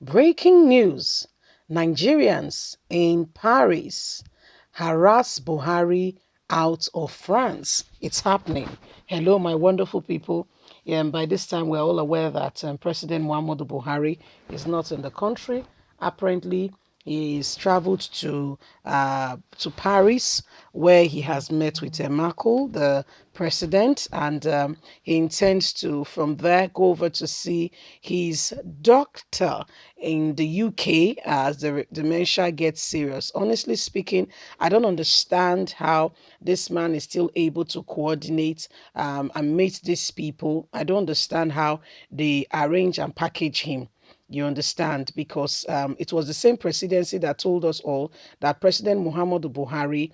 Breaking news. Nigerians in Paris harass Buhari out of France. It's happening. Hello, my wonderful people. By this time, we're all aware that President Muhammadu Buhari is not in the country. Apparently, he's traveled to Paris, where he has met with Macron, the president, and he intends to, from there, go over to see his doctor in the UK as the dementia gets serious. Honestly speaking, I don't understand how this man is still able to coordinate and meet these people. I don't understand how they arrange and package him. You understand? Because it was the same presidency that told us all that President Muhammadu Buhari,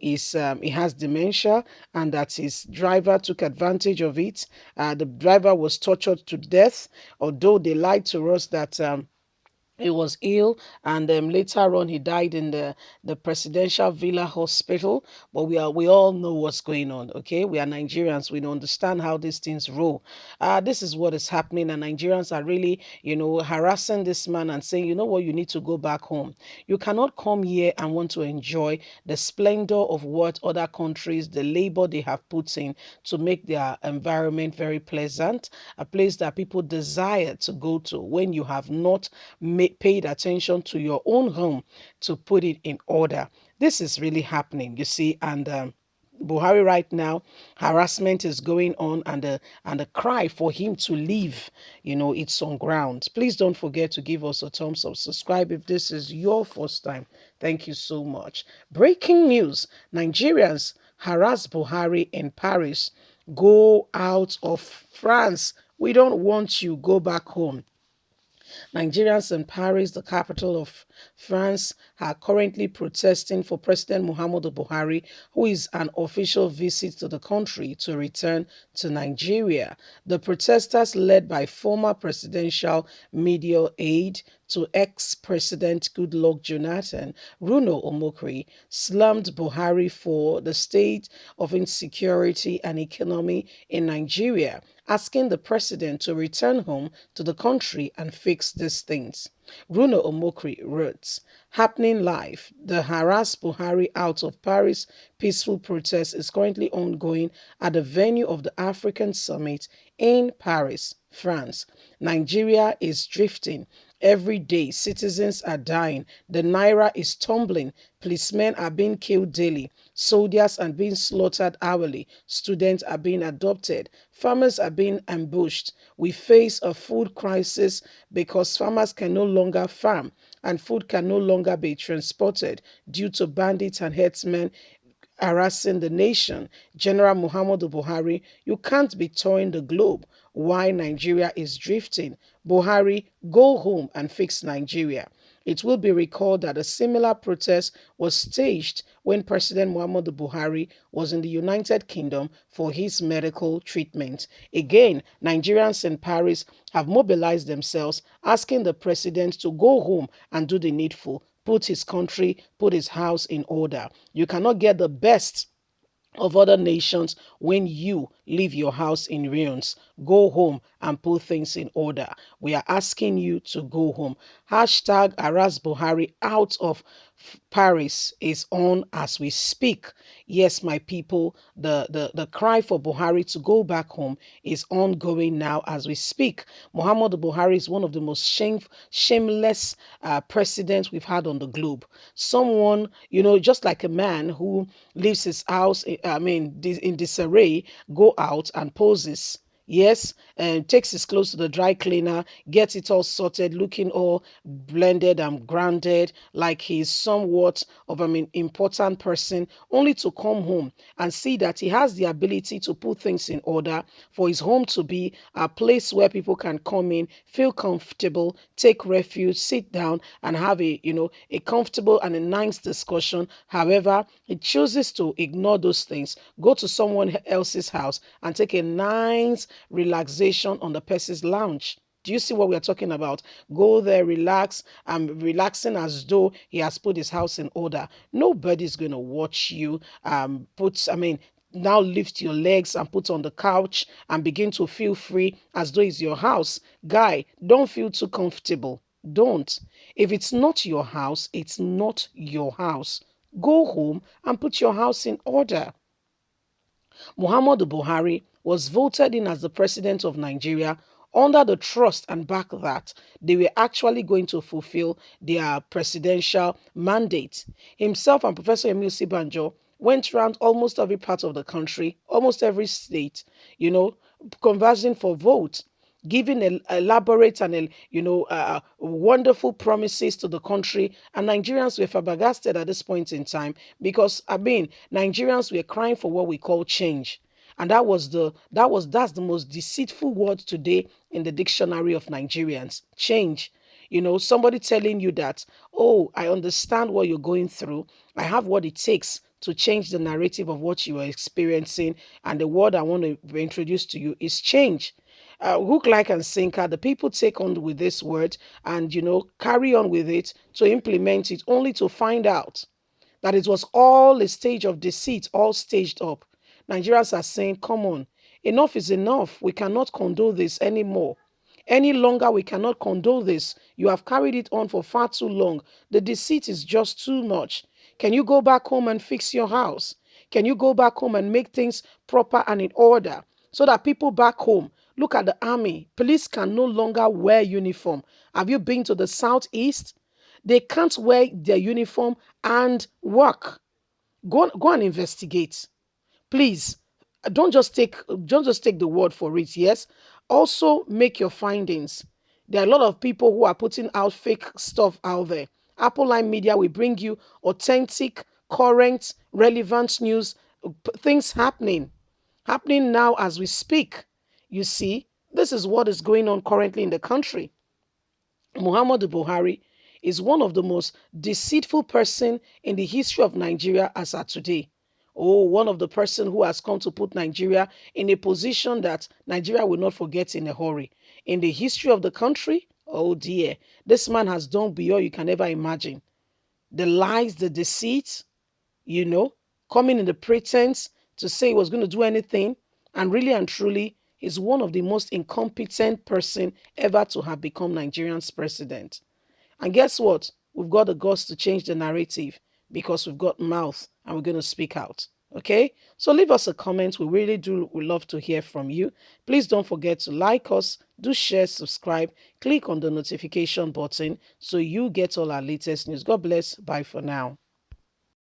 is he has dementia and that his driver took advantage of it. The driver was tortured to death, although they lied to us that. He was ill, and later on he died in the presidential villa hospital. But we all know what's going on. Okay, we are Nigerians, we don't understand how these things roll. This is what is happening, and Nigerians are really harassing this man and saying, you know what, you need to go back home. You cannot come here and want to enjoy the splendor of what other countries, the labor they have put in to make their environment very pleasant, a place that people desire to go to, when you have not paid attention to your own home to put it in order. This is really happening, you see, and Buhari right now, harassment is going on, and the cry for him to leave, it's on ground. Please don't forget to give us a thumbs up, subscribe if this is your first time. Thank you so much. Breaking news: Nigerians harass Buhari in Paris. Go out of France. We don't want you. Go back home. Nigerians in Paris, the capital of France, are currently protesting for President Muhammadu Buhari, who is an official visit to the country, to return to Nigeria. The protesters, led by former presidential media aide to ex-president Goodluck Jonathan, Bruno Omokri, slammed Buhari for the state of insecurity and economy in Nigeria, asking the president to return home to the country and fix these things. Bruno Omokri wrote, happening live, the harass Buhari out of Paris peaceful protest is currently ongoing at the venue of the African Summit in Paris, France. Nigeria is drifting. Every day, citizens are dying. The naira is tumbling. Policemen are being killed daily. Soldiers are being slaughtered hourly. Students are being adopted. Farmers are being ambushed. We face a food crisis because farmers can no longer farm and food can no longer be transported due to bandits and herdsmen harassing the nation. General Muhammadu Buhari, you can't be touring the globe while Nigeria is drifting. Buhari, go home and fix Nigeria. It will be recalled that a similar protest was staged when President Muhammadu Buhari was in the United Kingdom for his medical treatment. Again, Nigerians in Paris have mobilized themselves, asking the president to go home and do the needful, put his country, put his house in order. You cannot get the best of other nations when you leave your house in ruins. Go home and put things in order. We are asking you to go home. Hashtag harass Buhari out of Paris is on as we speak. Yes, my people, the cry for Buhari to go back home is ongoing now as we speak. Muhammadu Buhari is one of the most shameless presidents we've had on the globe. Someone, just like a man who leaves his house, in disarray, go out and poses. Yes, and takes his clothes to the dry cleaner, gets it all sorted, looking all blended and grounded, like he's somewhat of an important person, only to come home and see that he has the ability to put things in order for his home to be a place where people can come in, feel comfortable, take refuge, sit down, and have a comfortable and a nice discussion. However, he chooses to ignore those things, go to someone else's house and take a nice relaxation on the person's lounge. Do you see what we're talking about? Go there, relax, and relaxing as though he has put his house in order. Nobody's going to watch you now lift your legs and put on the couch and begin to feel free as though it's your house. Guy, don't feel too comfortable. Don't. If it's not your house, it's not your house. Go home and put your house in order. Muhammadu Buhari was voted in as the president of Nigeria under the trust and back that they were actually going to fulfill their presidential mandate. Himself and Professor Emil Sibanjo went around almost every part of the country, almost every state, conversing for votes, giving elaborate and wonderful promises to the country, and Nigerians were flabbergasted at this point in time because Nigerians were crying for what we call change. And that's the most deceitful word today in the dictionary of Nigerians. Change. Somebody telling you that, oh, I understand what you're going through. I have what it takes to change the narrative of what you are experiencing. And the word I want to introduce to you is change. Hook, like, and sinker, the people take on with this word and, carry on with it to implement it, only to find out that it was all a stage of deceit, all staged up. Nigerians are saying, come on, enough is enough. We cannot condone this anymore. Any longer, we cannot condone this. You have carried it on for far too long. The deceit is just too much. Can you go back home and fix your house? Can you go back home and make things proper and in order so that people back home look at the army? Police can no longer wear uniform. Have you been to the southeast? They can't wear their uniform and work. Go and investigate. Please, don't just take the word for it. Yes, also make your findings. There are a lot of people who are putting out fake stuff out there. Apple Line Media will bring you authentic, current, relevant news, things happening now as we speak. You see, this is what is going on currently in the country. Muhammadu Buhari is one of the most deceitful person in the history of Nigeria as at today. Oh, one of the person who has come to put Nigeria in a position that Nigeria will not forget in a hurry. In the history of the country, oh dear, this man has done beyond you can ever imagine. The lies, the deceit, you know, coming in the pretense to say he was going to do anything, and really and truly is one of the most incompetent person ever to have become Nigerian's president. And guess what? We've got the guts to change the narrative because we've got mouth and we're going to speak out. Okay? So leave us a comment. We really do we love to hear from you. Please don't forget to like us, do share, subscribe, click on the notification button so you get all our latest news. God bless. Bye for now.